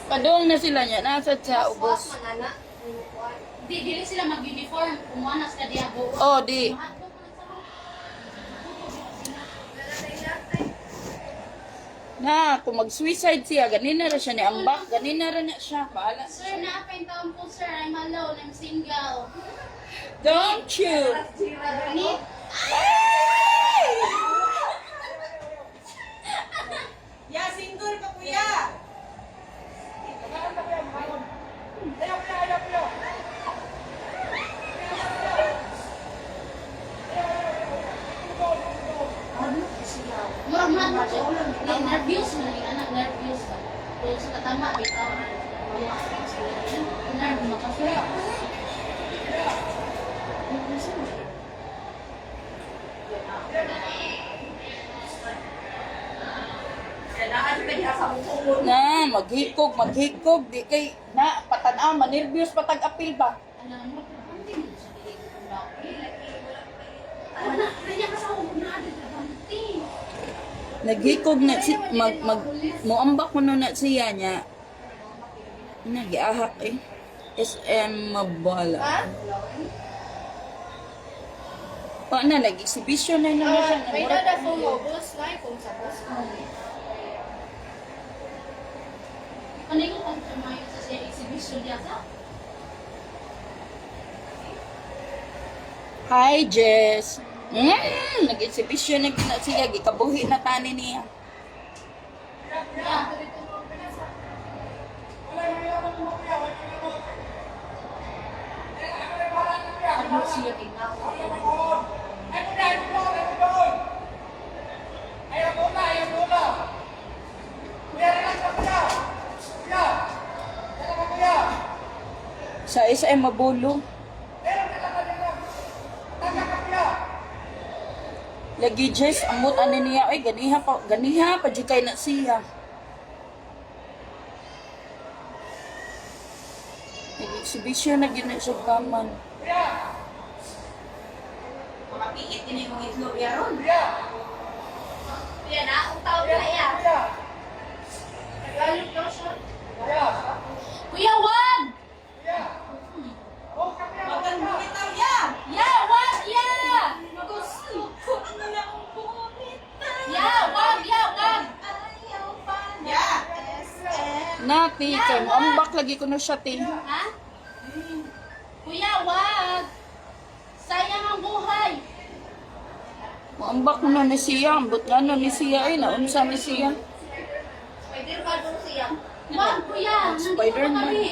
Padung na sila niya. Nasa sa ubos. Di, dili sila mag-uniform. Kumuha na sila diya buo. Oh, di. Na, kung mag-suicide siya, ganin na rin siya ni ambak. Ganin na rin na siya. Paala. Sir, naapay taon po, sir. I'm alone. I'm single. Don't you? Ni, Ya, single ka kuya. murah mo siya. Ni, nervous na rin, anak. Nervous ba? Kung sa katama, bitaw. Nerve, makasaya. Na, maghikog. Di kay, na, patanaw, manirbius, patag-apil ba? Alam mo, hindi mo siya wala, kanya ka sa huwag na adit na banti. Naghikog na, muambak mo na siya niya. Nagiahak eh. SM Mabala. Pa na, nag-exhibition na naman siya. May dada po mo, bus na kung sa bus mo. Ano yung pag-tumayo sa siya exhibition niya sa? Hi, Jess. Nag-exhibition na gina siya. Gikabuhi na tani niya. Yeah. Ano siya tingnan? Sa SM Mabulo. Lagi Jess, amot ano niya. Ay, ganiha pa, jikay na siya. Nag-exhibition na gina siya kaman. Mapiit din yung itlog yaron. Yan na, ang tawag na yan. Galit daw siya. Kuya, wag! Magan mo bitaw ya. Ya, wag, ya! Ya, wag, ya, wag! Ya. Nati, kay muambak lagi ko na siya, ti. Ha? Kuya, wag! Sayang ang buhay! Muambak mo na ni siya. Ambot nga na ni siya eh. Naunsa ni siya. Spider ka doon siya. Wag, kuya! Nandito Spider-Man. kami.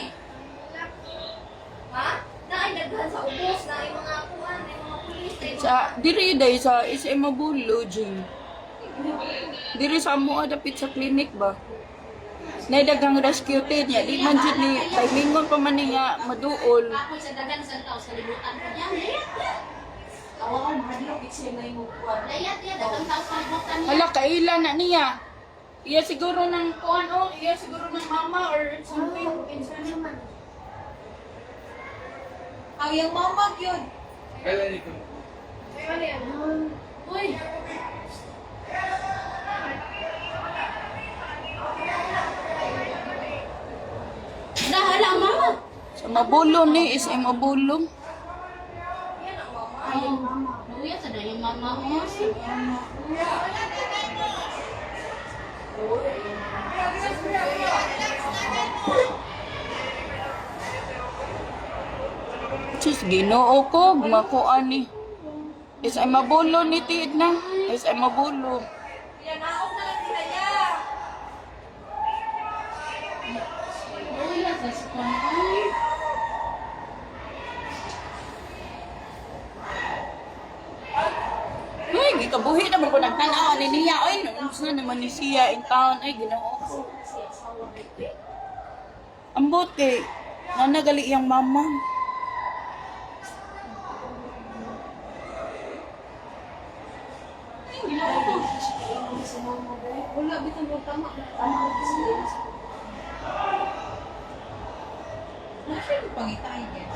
Ha? Naay daghan sa ubos, naay mga kuhan, naay mga pulis, naay mga... Sa, diri day sa SM Mabulo, Jing. Diri sa amo dapit sa clinic ba? Naidagang rescue team niya. Di man dyan ni, timingon pa man niya maduol. Ako sa dagan sa tao, sa libutan ko niya. Awan hadlok itse na yung kuwan. Layat niya, dagang tao sa libutan niya. Hala, kailan na niya? Iya siguro ng kuan o, iya siguro ng mama or something. Kinsa naman. Ang yung mamag yun. Ay, ano yan? Uy! Dahala, mama! Sa Mabulo ni, SM Mabulo. Ay, mama. Luya, sa yung mama mo. Sus, ginoo ko, makuan ni. SM Mabulo ni Tiid na. SM Mabulo. Yan naog na lang sila ya. Luya, sa sikuan. Ay, gikabuhi naman ko nagtanaw ni niya. Ay, naunsa naman ni siya in town. Ay, ginoo ko. Ambot kay, nanagali iyang mama. Wala bitang mo tama. Tama ko siya. Nasa yung pangitay niya.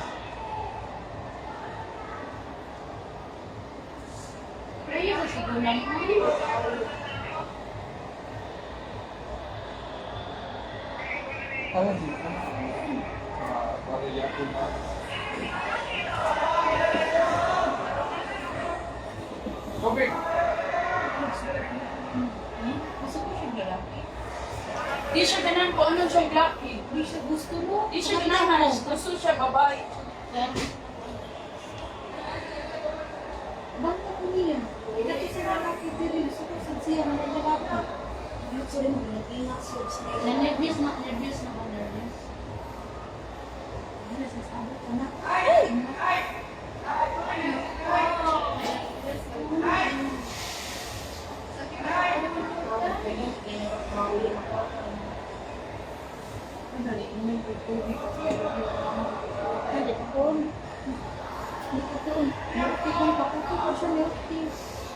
Prayer sa sigunan mo. Di siya ganan ko ano siya lucky. Hindi siya gusto mo. Di siya ganahan. Gusto siya babae. Banta ko niya. Dati sa lalaki din. Gusto ko sa siya na lalaki. Dito rin mo, nag-ingat siya sa Na-nervous na ako, nervous. Ano sa sabi ka na?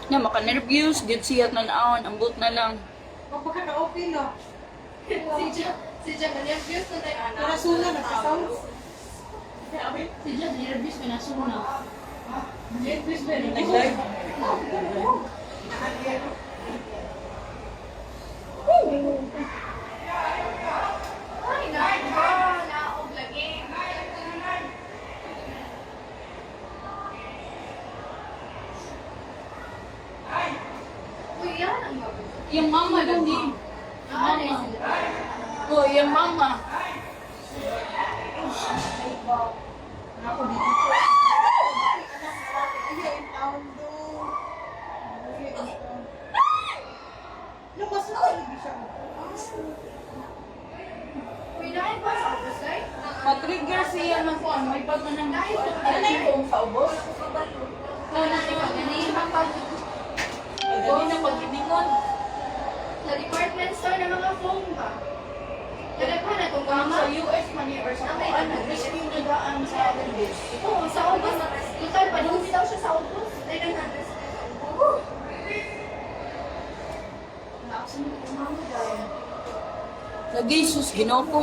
Na maka-nervous, gid siya tan-awon, ambot na lang. Baka na-okay na. Si Jan, na-nervous na tayo. Karasula na sa sound. Si Jan, nervous ka na suna. Nervous ba rin? Nag-live. Ay, naog lagi. Uy, yan ang mabuti. Yung mama lagi. Mama. Oh, yung mama. Ako dito. Ay, ang taon doon. Labas na talaga siya. Uy, dahil ba sa office, ay? Ma-trigger siya ng kung may pag manang ano yung sa ubos. Ikaw na ikaw, ganyan ang pag... Dali na pag-ibingon. Sa department store ng mga phone ba? Kaya pa na itong Sa kama? US man yun or sa kung ano, rescue na daan sa Allenbis. Oo, sa ubos. Total, panuwi daw siya sa ubos. Ay, nag-address na sa ubos. Nakasunod yung mga dahil. Lagi sus Ginoo ko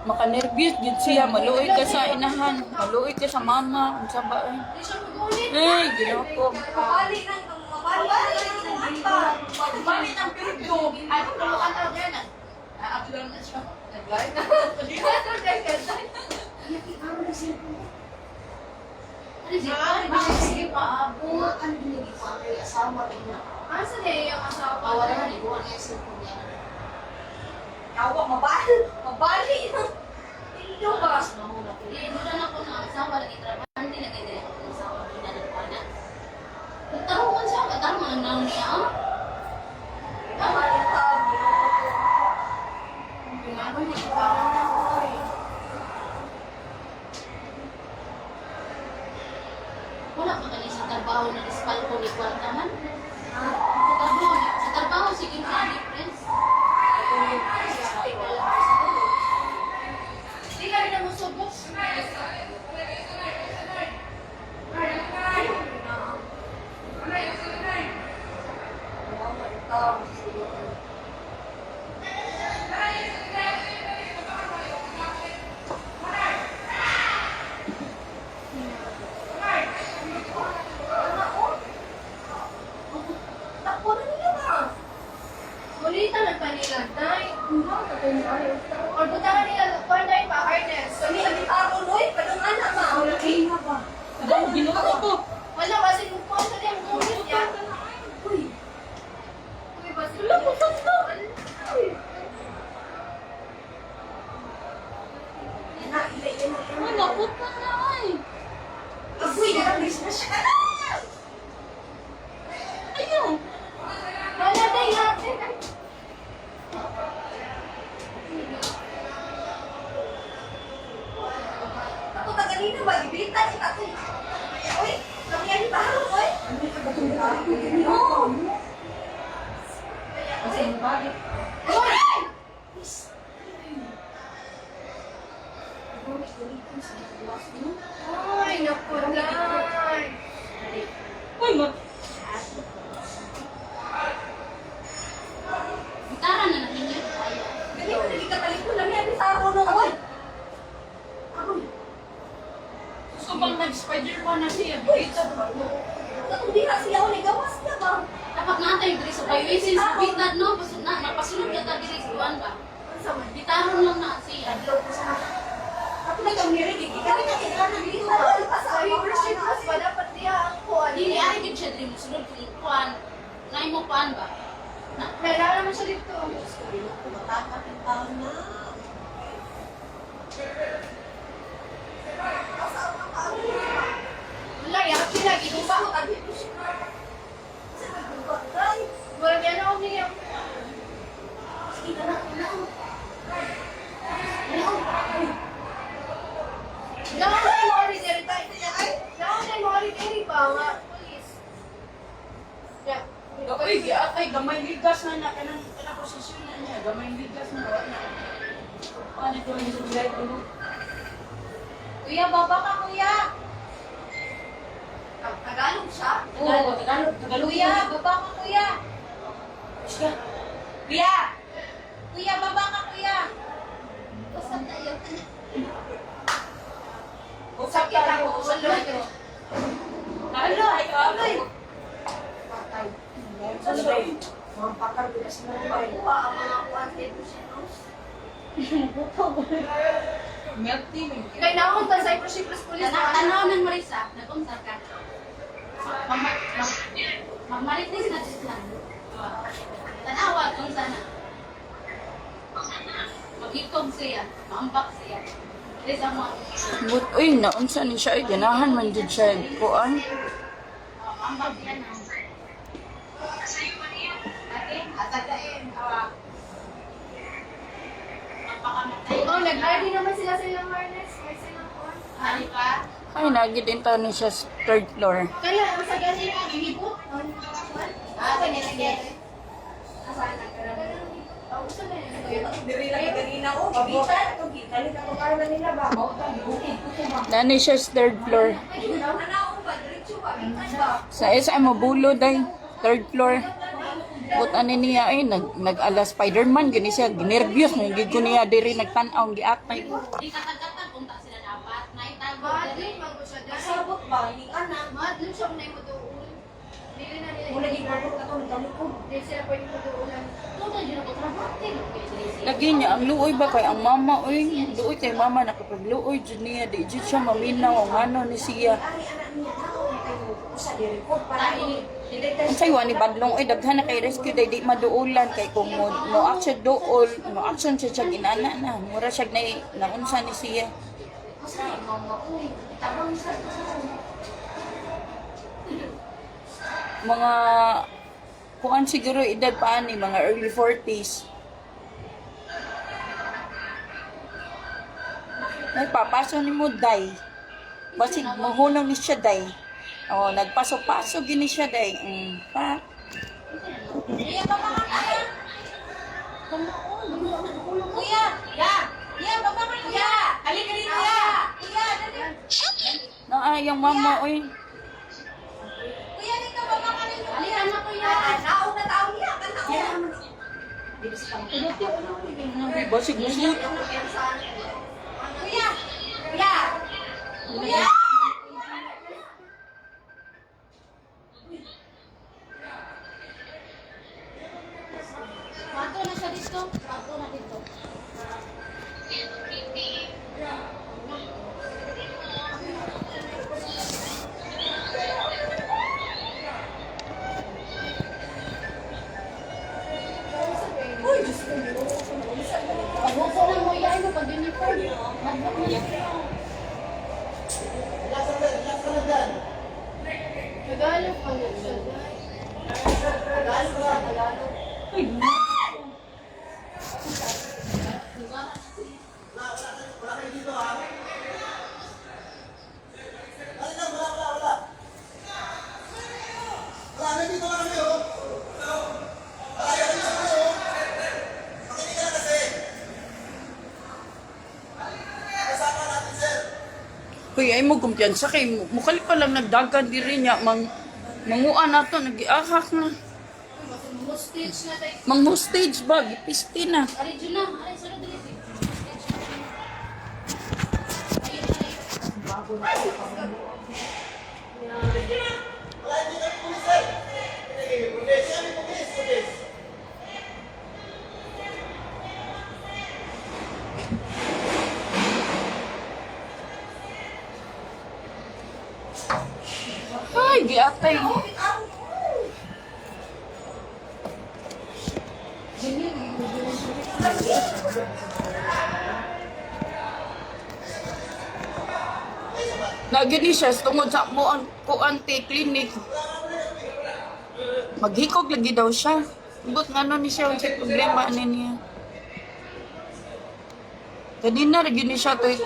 maka-nervous gid siya, maluoy ka sa inahan, maluoy ka sa mama, unsa ba eh. Hindi siya mag-ulit. Eh, Ginoo ko. Mabali ng Bali ng pinto. Ay, kung nalukan tao dyan, upload na siya. Nag-live. Ano siya? Sige pa, abot. Ano binigay ko ang asawa rin na? Asa na yung asawa? Wala na, iguan na yung cellphone niya. Yawa, mabali. Mabali. Hindi ba? Hindi na ako na asawa, lagi trabaho. Hindi na kayo ako ng asawa. Hindi na nagpana. Nagtarungan siya, katarungan ang naon niya. Mabali tao. Yung ako niya, ipawan na ako. Wala pa kani sa trabaho na dispal ko ni Kwartaman. Sa trabaho, sige nga, difference. Hindi ka rin na musubos. Takbo na nila ba? Kulita na pa nila, Day. Or butangan nila, kuwan Day pa, harness. Kami ang gitaro, Loy. Padungan na ba? Aba, Ginoo ko. Wala, kasi kung kuwan sa niyang kulit niya. Uy. Uy, basi. Wala mo sa ito. Ay, naputa na ay. Uy, naramis na siya. Ayaw. Wala, Day, natin. Ako na kanina ba? Ibita niya ako. Uy, kami yan ba? Uy. Oo. Uy! Ay, naku, Day. Ay, ma. Gitara na natin niya. Ganyan mo naging katalik ko lang yan. Taro no, uy. So, pang nag-Spider-Man na siya. Natundira siya ako, gawas na ba? Dapat natay diri sa kayo. Since bitad no, napasunod ka ta diri sa kuwan ba? Ang sama. Gitaron lang na siya. kuan ba? Na, Kailangan naman siya dito. Matapat ang taon na. Wala, yan sila, ginuba. Wala, yan ako niya. Jangan tayo mo rin diri tayo. Jangan tayo mo rin diri ba nga. Please. Ya. Uy, giatay, gamay ligas na na, kanang posisyon na niya, gamay ligas na, wala. Paano ito yung sublay ko? kuya, baba ka kuya. Tagalog siya? Oo, Tagalog. Kuya, baba ka kuya. Siya. Kuya! Kuya, baba ka kuya. Usap tayo. Usap Kita tayo, ko, usap ulo tayo. ito. Ano? Ay, kamay. Patay. Sublay. Mga pakar bilas na rin. Kuha ang mga kuwan dito siya. Milk tea, man. Kaya naman ta sa Cyprus Police. Tanaw ng Marisa, nag-umsar ka. Magmaritis na dito lang. Tanawa kung sana. Mag-ikom siya, maambak siya. Dito mo. But, uy, naunsa ni siya, ay, ganahan man dyan siya, kuan. Maambak siya na. Ate, atagain. Magpakamatay. Oh, nag-ready naman sila sa ilang harness. May silang kuwan. Hari pa. Ay, nagid din tayo ni siya sa third floor. Kaya, ang sa gasin nga, gihibot. Pinilagay. Asaan na ka na? Oh, gusto na yun. Diri lang kanina ko. Pabitan. Kalit ako para na nila ba? Nani siya sa third floor. Sa SM Mabulo, day. Third floor. But ano niya ay, nag-ala Spider-Man, gani siya, ginervyos, nagigid ko niya diri, nagtanaw, giatay. Di katag-katag kung ta sila dapat. Naitago Madlin, dali. bago siya dahil. Sabot ba? Hindi anak. Madlin siya kung na yung maduul. Dili na nila. Mula di babot ka to. Nagdalikod. Dili sila pwede maduulan. Tuto yun ako trabaho. Lagi niya, ang luoy ba kay ang mama, uy, luoy kay mama, nakapagluoy, dyan niya, di dyan siya maminaw, ang ano ni siya. Ari anak niya. Tao na kayo. Usa di record. Para ini. Ang sayo, ni Badlong, ay, daghan na kay rescue, day, di maduulan, kay kung no action dool, no action siya siya ginana na, mura siya naunsa ni siya. Mga, kuan siguro edad pa ni, mga early 40s. Nagpapaso ni mo, day. Basig, mahunong ni siya, day. Oh, nagpaso-paso gini siya, day. Pa. Kuya, baba ka kuya. Kuya, ya. Kuya, baba ka kuya. Halika dito ya. Kuya, dali. Yung mama, uy. Kuya, dito baba ka dito. Halika na kuya. Naong na tao niya. Basig, basig. Kuya. Kuya. Kuya. Mato na siya dito. Mato na dito. Pag-upo na mo yan, pag-uniform. Mag-book mo yan. Tagalog pa na siya. Tagalog pa, Tagalog. Kuya, ay mo kumpiyansa kay mukali pa lang nagdagan diri niya manguan nato nagiahak na. Stage na tayo. Mang hostage ba gipisti na. Ari, dyan na. Ari, sunod dali. Ay, giatay. Nagini siya tungod sa mo ang kuante clinic. Maghikog lagi daw siya. But ngano ni siya unsay problema ani niya. Kanina lagi ni siya tuyo.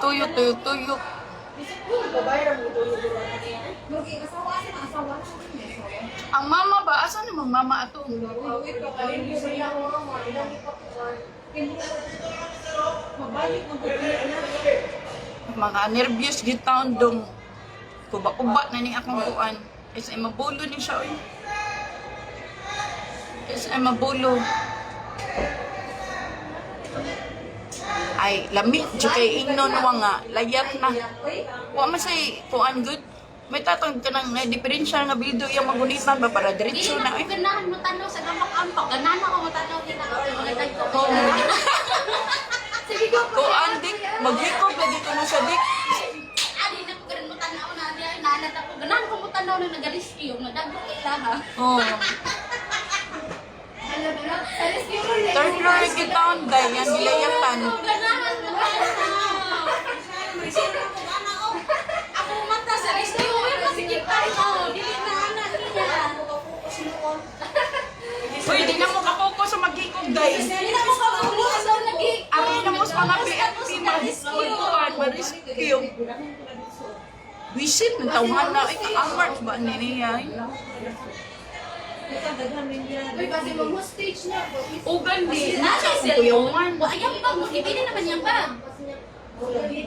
Mugi asawa kasi na asawa na. Ang mama ba? Asa namang mama ato? Wait ka pa rin yung siya mo mo. Mabalik mo ko na. Mga nervyos gitaon dong. Kuba-kuba na ni akong kuan. Is ay mabulo ni siya oy. Is ay mabulo. Ay, lami, di kay ingnon wa nga, layat na. Wa man say kuan good. May tatong ka ng diferensya nga bildo yung magunitan ba para Dili diretso na na ko eh. ganahan mo tanaw sa gamak-ampok. Ganahan ako mo tanaw din ako sa mga tagko. Sige ko. Kuan dik, maghikog lagi ko na sa dik. Adi na ko ganun mo tanaw na di ay naalat ako. Ganahan ko mo tanaw na nag-rescue. Nagdagko ilaha. Oh. Alam mo na, alis ko rin. Third floor gitaon day yan nilayatan. Ganahan mo tanaw. Ako mata sa rescue. Pero masigit tayo. Dili na anak niya. Pwede na mo kakoko sa maghikog day. Dili na mo kabulos. Lagi. Ari na mo sa mga PFP mag-kuan, ma-rescue. Wisit ng tawhan na, ay ka-amart ba niya? Uy, kasi mag-hostage na. Ugan di, Nasa nasa siya kuyawan. Ayang bag. Ibili naman yung bag.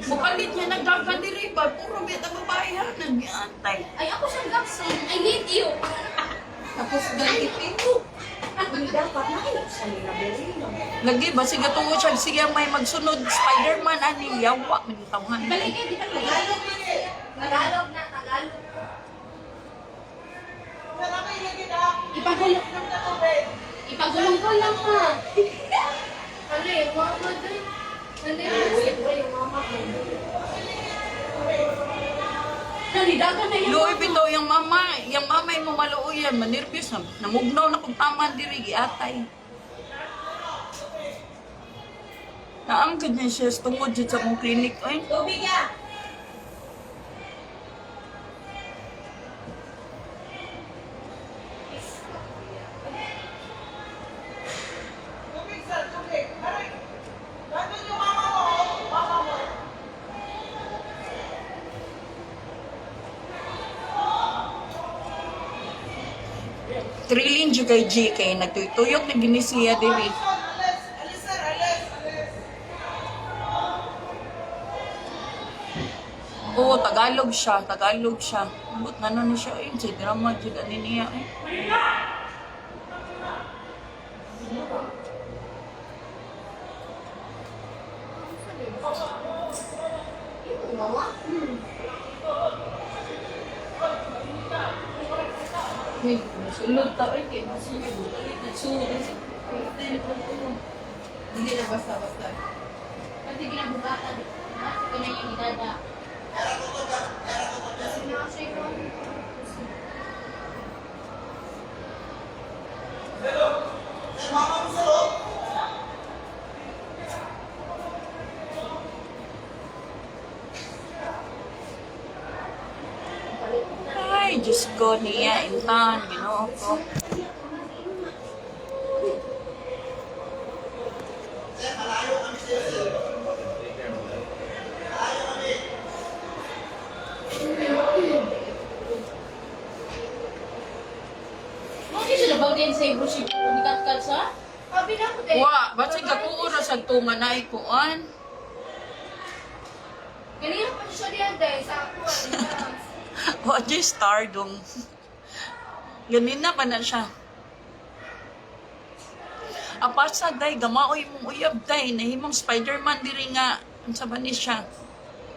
Mukalit niya nagdagan diri ba, puro bita babae ha, nag-antay. Ay, ako siyang gapson. I need you. Tapos ganit ito. Hindi dapat na kayo sa nila. Lagi ba, siga tungod siya, siya may magsunod, Spider-Man, ani, yawa, may tawhan. Balik eh, di ba Tagalog? Tagalog na, Tagalog. Ipagulong. Ipagulong ko lang ha. Ano yung mama din? Ano yung mama ko? Nalidagan na yan. Luoy bitaw yung mama yung maluoyan, manirbyos na, namugnaw na kung tama diri, giatay. Naamgad niya siya, tungod dyan sa mong klinik, ay. Tubig ya. Trilin dyan kay G, kay nagtuyok na ginisiya diri. Oo, Tagalog siya. But nano ni siya, eh, sa drama dyan ani niya, eh. Uy, nasulod ta, eh, kay nasulod. Hindi na basta-basta. Pati ginabugatan. Ito na yung idada. Ay, Diyos ko, niya, intan, ginoo ko. Mungkin sudah bawa din sa ibu si dikat-kat sa? Sabi na ko din. Wa, ba't siya kakuura sa tunga na ikuan? Ganyan pa siya diyan dahil sa ako. Wa, di stardom. Ganina pa na siya. Apasa, day, gamaoy mong uyab, day, nahimong Spider-Man diri nga, ang saban ni siya.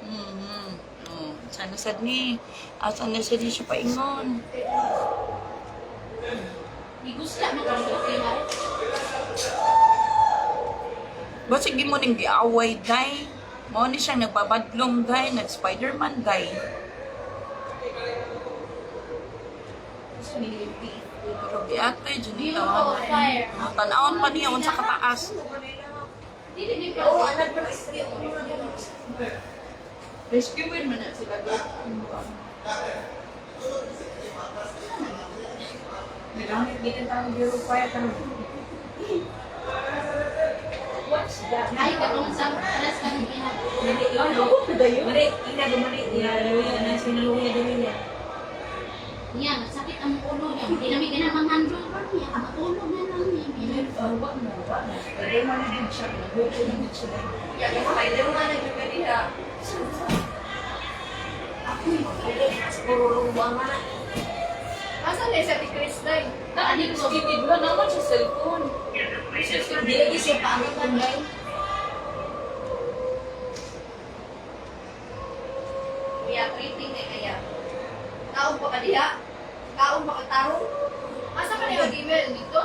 Oh, sana sad ni, asa na sad ni siya paingon. Igusla na kasi okay ha? Ba't sige mo ning giaway, day? Mao ni siyang nagbabadlong, day, nag-Spider-Man, day. Pero giatay, dyan Do you ito. know fire? Tanawon pa niya, sa kataas. Dili ni Oo, kasi. anak ko na Rescuein man na sila doon. Nagamit dito tayo biro pa ya kan. What's that? Ay, katong sa alas ka ng pinag. Mari lang ako dayo. Mari, ina gumani ya luya na sinaluya dili niya. Niya, sakit ang ulo niya. Hindi namin ganang mang-handle pa niya. Matulog na lang niya. Wag na. Pero man din siya. Nagbuko na siya. Ya, kaya tayo nga nagkakadiha. Ako puro lumbangan. Asa na sa Chris Day? Naanin ko, gitid ba naman sa cellphone? Hindi lagi siya paangat ang guy. Kaya treating kay kaya. Kaon pa ka diha? Kaon pa ka tarong? Asa ka na email dito?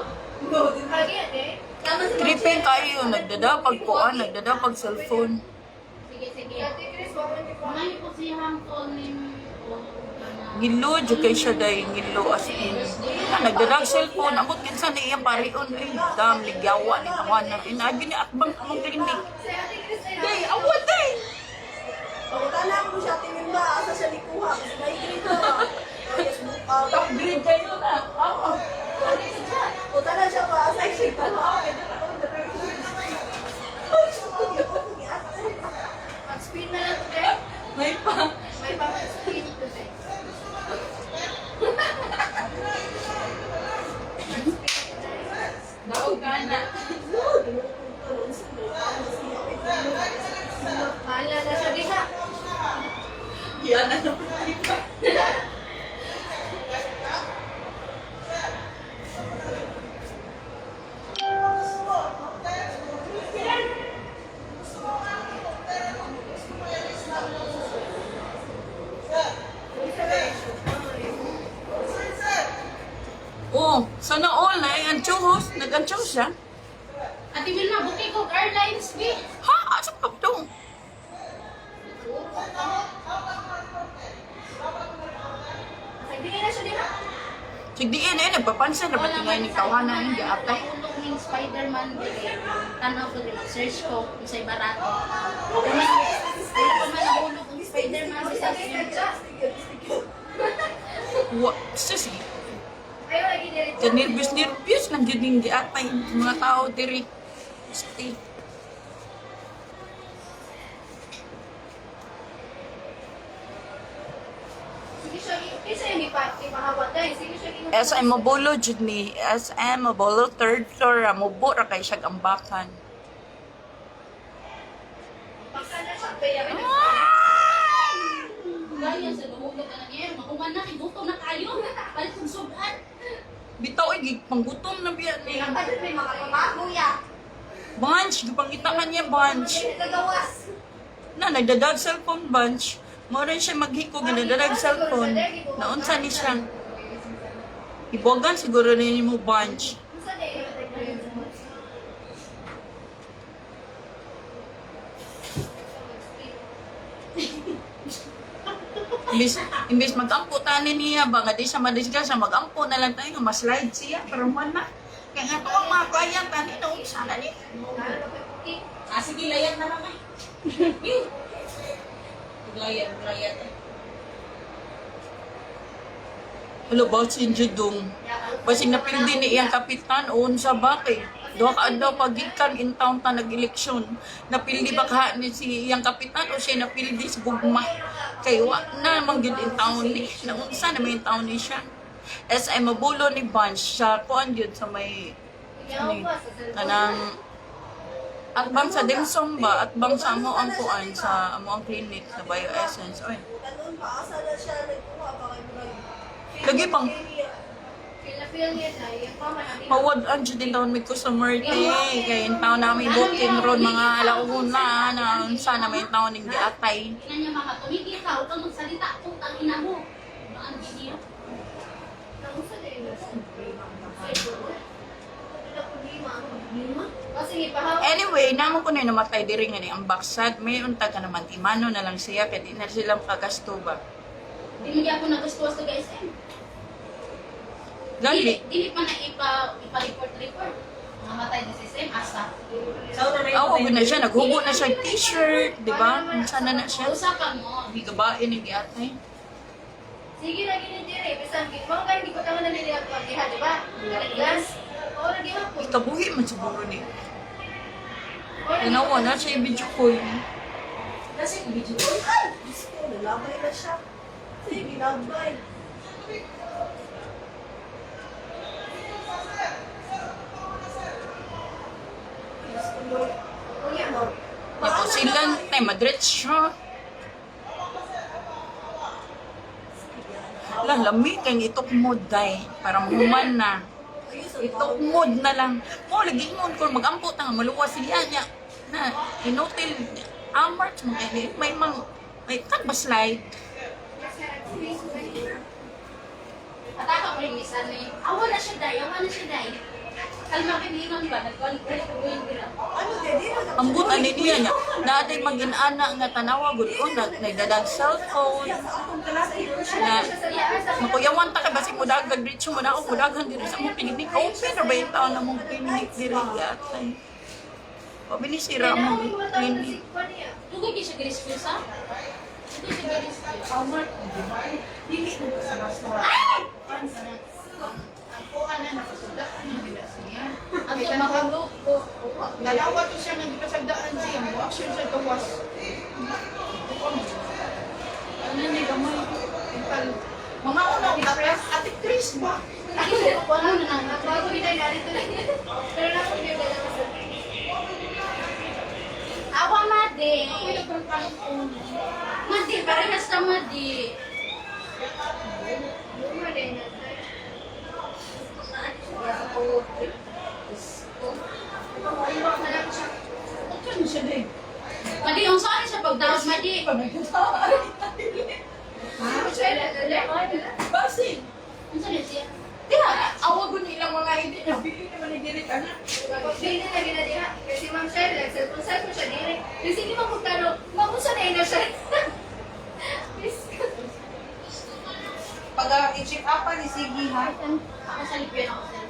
Kagi eh. Tama sa Tripping kayo, nagdadapag kuan, nagdadapag cellphone. Sige, sige. Ate Chris, wag mo niyo pa. Ngayon po siya ang call ni Gilo, dyan kayo siya dahil gilo as in. Nagdadag cellphone, amot kinsa na iyang parion, eh, dam, ligyawa, ni kawanan. Inagi ni atbang among klinik. Si Ate Chris ay Day, awat day! Pagkala ko siya tingin ba asa siya likuha kasi naigrito ba. Yes, Top grade kayo na. Oo. Puta na siya ba asa siya pala. mag-spin na lang today. May pa. May pa-spin today. Daog ka na. Mahala na siya diha. Yan na naman. Oh, sana all na yung anchohos. Nag-anchohos siya. Ate Vilma, bukay ko airlines, be. Ha? Asa ka ito? Hindi na siya diha. Sigdiin eh, nagpapansin na pati ngayon yung tawanan yung atay. Ulog ng Spider-Man, tanaw ko din, search ko, isa'y barato. Wala pa man nahulog ng Spider-Man sa future. What? Sisi, Ayaw lagi diretso. nervous lang yun yung giatay yung mga tao diri. Stay. Sige siya, isa yung ipahawat dahil. Sige siya SM Mabolo jud ni SM Mabolo third floor mubo ra kay siya ambakan. Pagka na siya, kaya Gaya sa lumulog ka na niya, makuman na, gutom na kayo. Palit kong sudan. Bitaw ay panggutom na biya ni. Ang kasi may mga pamago ya. Bunch, gipangita ka niya bunch. Nagagawas. Na nagdadag cellphone bunch. Mo rin siya maghiko nagdadag cellphone. Naunsa ni siya. Ibogan siguro ni mo bunch. Sa day, Imbis mag-ampo tanin niya ba nga di siya madisgrasya mag-ampo na lang tayo nga ma-slide siya pero man na. Kaya nga to ang mga client tani na sana ni. Ah sige layan na naman. Layan. Hello, boss Injudong. Basing napildi ni iyang kapitan o unsa ba kay duha ka adlaw pagikan in town ta nag-eleksyon. Napildi ba ka ni si iyang kapitan o siya napildi sa gugma. Kay wa na manggid in town ni na unsa na may town ni siya. SM Mabulo ni Bunch siya kuan gyud sa may kanang at bang sa Dimsum ba at bang sa amo ang kuan sa amo ang clinic sa Bioessence oy. Ganun pa asa na siya nagkuha pa kay Brad. Lagi pang feel niya na, yung pama natin. Mawad ang din taon may customer day. Kaya yung taon namin booking ron mga alauna na sana may taon ng giatay. Ina niya maka, tumigil ka, huwag kang magsalita, kung tangina mo. Ang video. Namusta na yun? Kasi ipahaw. Anyway, naman ko na yung namatay diri nga ni ang baksad. May unta ka naman timano na lang siya kaya di na silang kagasto ba. Hindi mo ako nagustuwas to guys eh. Gali. Dili pa na ipa-report. Mamatay na si Sim, asa. Ako na siya, naghubo na siya t-shirt, di ba? Sana na siya. Usapan mo. Hindi gabain ni Giatay. Sige na ginitiri. Bisan, mo ka hindi ko tama na nila pag-iha, di ba? Kaliglas. Oo, nag-iha po. Ikabuhi man siguro ni. Tinawa na siya yung video ko. Kasi video ko, ay! Diyos ko, nalabay na siya. Sige, nalabay. Diyos ko, Lord. Kuya, no? Ako sila, tay madret siya. Lami kay itok mood day. Para human na. Itok mood na lang. Mo, lagi mo kung mag-ampo ta, maluwas sila niya. Na, inotil, amart, may tag ba slide? At ako ko yung isa ni. Awa na siya day, awa na siya day. Kalma kailangan ba? Nagkuhan ko yung gira. Ano, hindi mo Ang buta ni niya niya. Naday mag-inana nga tanawa, good on, nagdadag cellphone. akong kalasi. Na, makuyawan ta ka basi mo dagag dito mo na ako mudagan diri sa mong klinik. Open na ba yung taon na mong klinik diri yatay? Pabilisira mo klinik. Tugay kayo siya gilis ha? Tugay siya gilis. Amart. Dili mo sa restaurant. Ang makalo ko. Dalawa to siya nang ipasagdaan siya. Mo action siya gawas. Ano ni gamay? Impal. Mga unang tatas, Ate Chris ba? Ano na nang Bago kita narito lang. Pero na kung yung dalawa sa Awa madi. Madi, parehas na madi. luma din na. Iwak na lang siya. Ano siya din? Madi, ang saan siya pagdaos, madi. Basin. Ang saan siya? Kaya, awag ko nilang mga hindi na bili naman ni Direk ana. Hindi na ginadiha. Kasi Ma'am Shell, cellphone siya dire. Kasi hindi mo magkano, makunsa na ina siya. Pag i-check up pa ni Sige ha. Ako sa lipian ako sa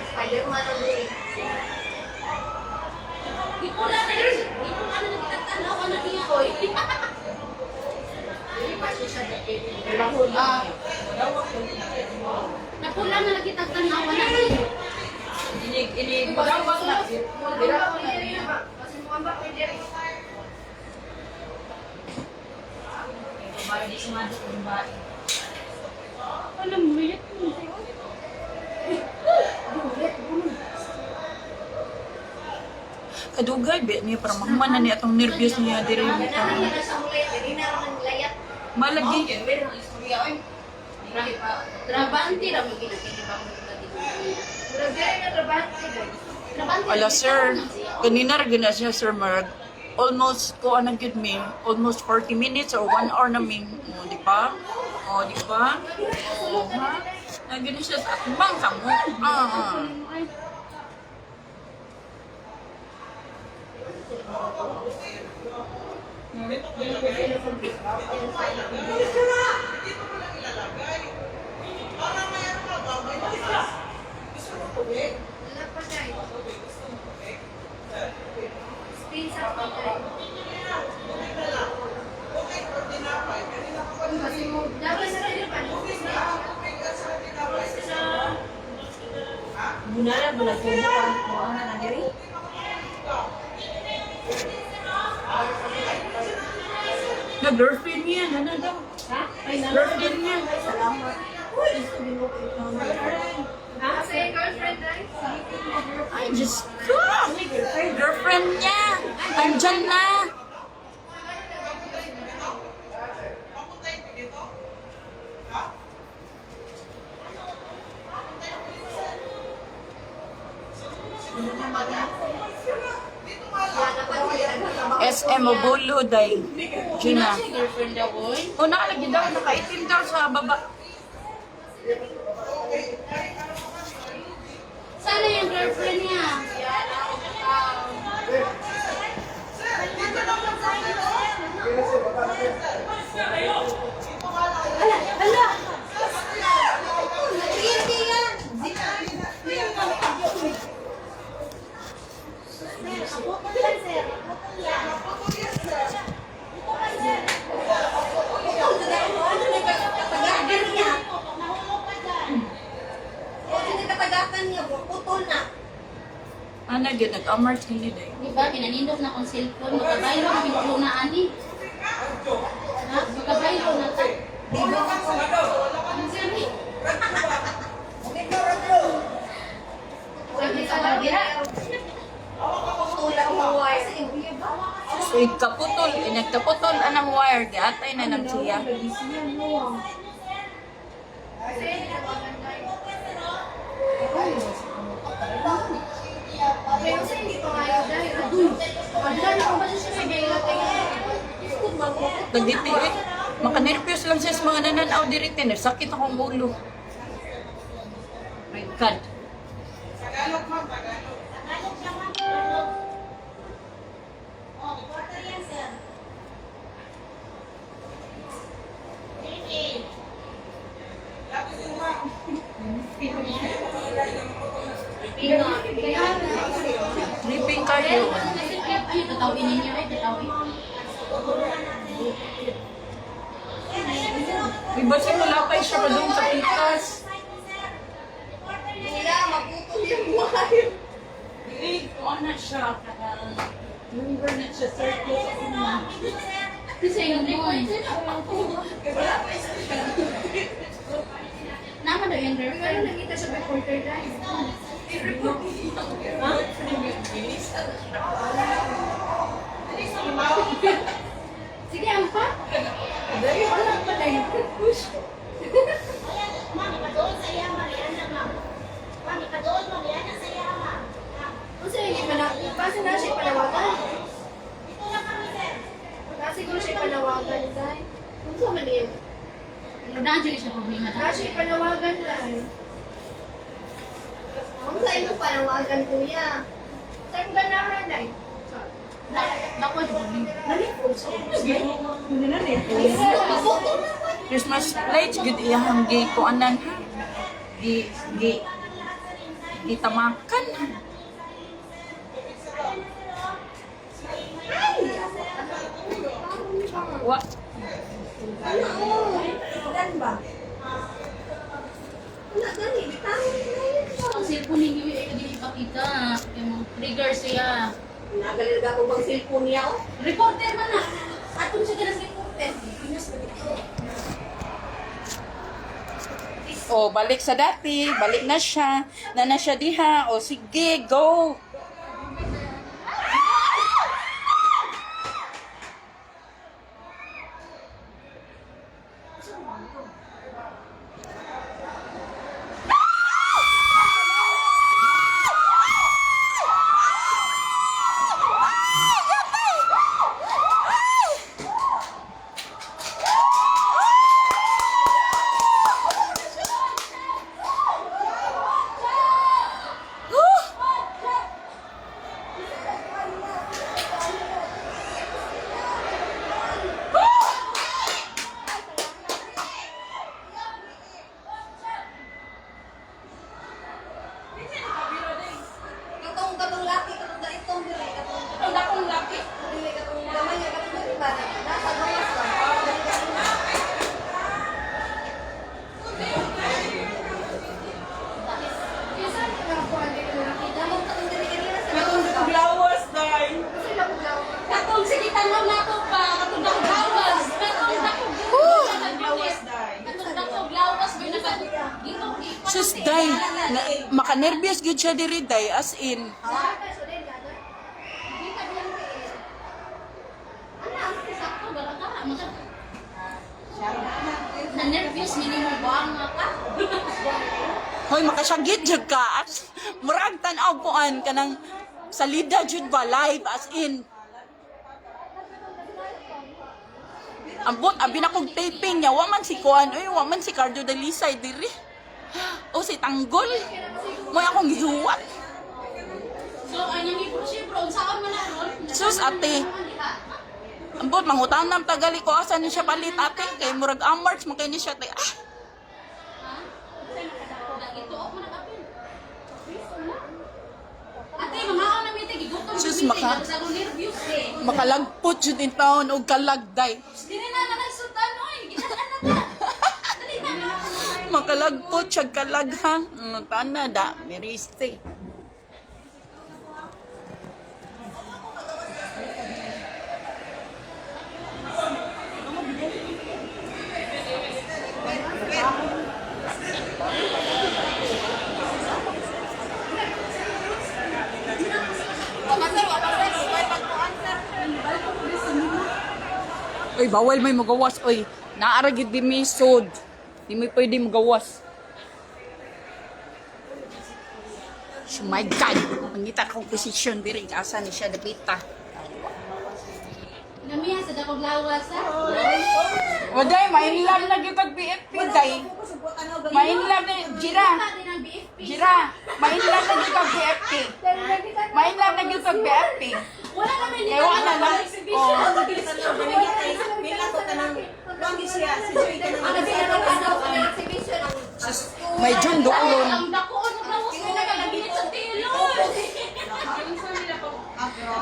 Spider-Man ang dire. Di ko na rin. Di ko na rin nagtatanaw na niya ko. Hindi pa siya dati. Napula na lagi tagtanaw na niya. Magambang na. Kasi mukambak ni Jerry. Alam mo, yun. Kadugay be niya para mahuman na niya atong nervyos niya diri. Hindi na sa mulay. Hindi na naman layat. Malagi. Trabante lang yung ginagawa mo. Murag Jerry na trabante. Wala sir. Kanina ra gina siya sir marag almost ko anang gid me almost 40 minutes or 1 hour na mi. O di ba? O di ba? O ha? Nagini siya sa akbang sa mo. Wala pa siya. Spin sa pagkain. Kasi mo, dapat sa kanila pa. Muna na, muna ko mo na diri. Na girlfriend niya na daw. Ha? Girlfriend niya. Salamat. Uy, Diyos ko, binukit ko. Kasi girlfriend ay. Ay, Diyos ko! Girlfriend niya! Andyan na! SM Obulo, day. Gina. Girlfriend daw, boy. O, nakalagi daw, nakaitim daw sa baba. Sana yung girlfriend niya. Hala! Hindi yan! Katagagan niya. O, hindi katagakan niya, putol na. Ana gyud nag-amart hindi day. Di ba, pinanindot na kong cellphone, makabaylo ang pintlo na ani. Ha? Makabaylo na ta. Ano sabi? Sabi ka ba, Gira? Tulang mo wire. So ikaputol, nagkaputol anang wire giatay na nang siya. Pero sa hindi pa kayo dahil pagdala ko ba siya sa gayla Nagditi eh. Makanervyos lang siya sa mga nananaw diri tiner. Sakit akong ulo. My God. Sleeping kayo. Ay, tatawin ninyo ay, tatawin. Iba siya malapay siya pa doon sa pitas. Kuya, maputol yung wire. Ano na siya? Remember na siya circle sa una. Kasi yung record. Naman daw yung Pero record. nakita sa reporter dahil. Sige, ang pa. Wala pa na yung push. Kasi hindi pa na, kasi na siya panawagan. Kasi siguro siya panawagan dahil. Kung sa mali yun. Ano na dyan siya problema na? Kasi panawagan dahil. Ang sa ino panawagan, kuya. Saan ba naman dahil? Dako, Christmas lights gud iyang gi ko anan ha. Gi tamakan. Wa Gan ba? Wala gani, bitaw. ang cellphone ninyo ay hindi ipakita. Yung trigger siya. Nagalilga ko bang cellphone niya, oh? Reporter man na. Atong siya ganang reporter. O balik sa dati, balik na siya. Na siya diha. O sige, go. Katong laki, katong daitong dili, katong laki. Dili, katong gamay nga, katong dili ba? Nasa gawas ba? Saan ka na po ang dito nakita? Damang katong dili kanina sa Katong lawas, day. Kasi napagawa. Katong sige tanong nato pa. Katong dako gawas. Katong dako Lawas, day. Katong dako gawas. May naka... Dito, Sus day, makanervyos gud siya diri day as in. Nakaka, so din, gagawin. Hindi ka bilang kayo. Ano ang sakto? Balaka. Na-nervous minimum buang ka. Hoy makasyagit jud ka. Murag tan-aw kuan kanang salida jud ba live as in. Ambot abi na kog taping niya, wa man si kuan, oy wa man si Cardo Dalisay diri. O si Tanggol. Mo akong gihuwat. So, ang nangipro siya bro. Saan mo na ron? Sus ate. Ambot mangutan nam tagali ko asa ni siya palit ate kay murag amarts mo kay ni siya tay. Ah, Ito ako na kapil. Ate, mga ako na miti. Gigutom Sus, makalagpot yun in taon o kalagday. Dili na nagsutan oy. Gitaan na ta. Dali na. Makalagpot siya kalaghang. Tana da, meriste. Uy, bawal may magawas. Uy, naaragid di may sod. Di may pwede magawas. Oh my God! Mangita kong posisyon. Diri, asa ni siya dapita. Namiya sa dakog lawas ha. O day, mainlam na yung BFP, day. Mainlam na, Jira. Din ang BFP. Jira, mainlam na yung BFP. Mainlam na yung BFP. Wala naman ni. Kaya wala lang. Oh. May Jun doon. Ang dakoon ng lawas ko na nagabilit sa tilo.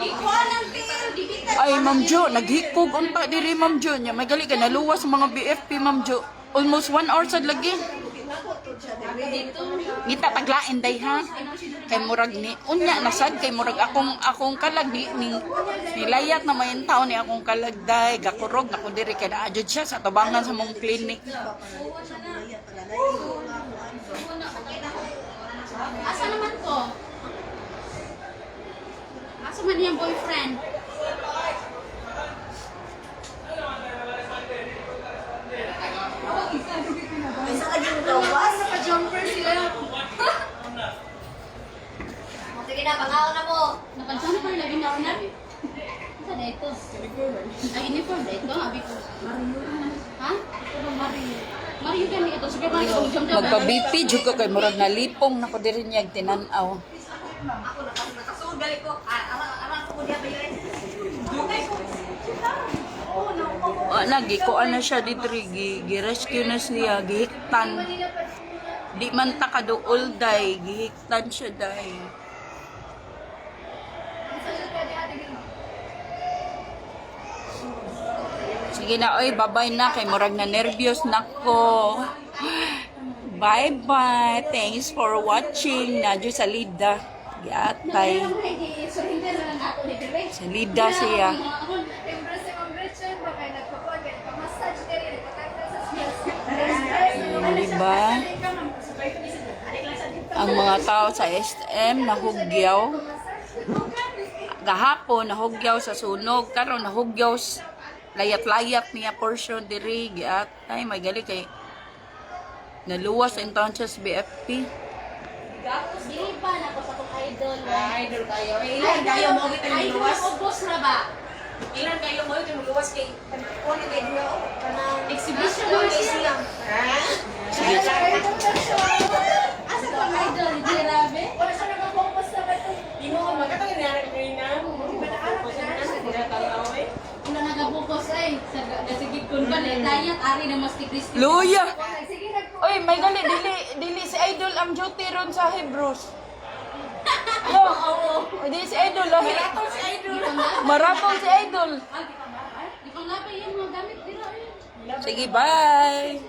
Ikuan ang tilo di kita. Ay, Ma'am Jo, naghikog unta diri, Ma'am Jo. Nya, may gali ka naluwas sa mga BFP, Ma'am Jo. Almost 1 hour sad lagi. Ngita taglain day ha. Kay murag ni unya nasad kay murag akong kalag ni nilayat na may taon ni akong kalagday gakurog na ko diri kay naadjud siya sa tabangan sa mong clinic. Asa naman to? Asa man yung boyfriend? Isa ka din gawas. Naka-jumper sila. Sige na, pangaon na mo. Naka-jumper lagi na una. Asa na ito? Ay, uniform na ito. Abi ko. Ha? Mario. Mario gani ito. Super Mario. Magpa-BP jud ko kay murag nalipong na ko diri niya tinanaw. Ako nakasuod gali ko. Arang ko diya ba yun? Nagikuan na siya diri gi-rescue na siya gihiktan. Di man ta kaduol day gihiktan siya day. Sige na, oy, babay na. Kay murag na nervyos na ko. Bye-bye. Thanks for watching. Nadyo sa Lida. Giatay. Sa Lida siya. Diba? Ang mga tao sa SM nahugyaw. Gahapon nahugyaw sa sunog. Karon nahugyaw layat-layat niya portion diri giatay may gali kay naluwas in Tonchas BFP. Dili pa na ko sa kong idol. Idol kayo. Ilan kayo mo kita Idol niluwas? ko boss na ba? Ilan kayo mo kita niluwas kay kunin kay Dio. Kanang Exhibition mo siya. Sige. Asa ko idol? Di rabe? Wala siya nag-focus sa bato. Ino magkatang nangyari ko na. Wala nagabukos ay. Nasigit kun ba layat ari na mas Kristo. Luya! Oy, may gali dili si Idol ang duty ron sa Hebrews. No, dili si Idol lahi. Marathon si Idol. Di pa nga ba yung mga gamit dito? Sige, bye.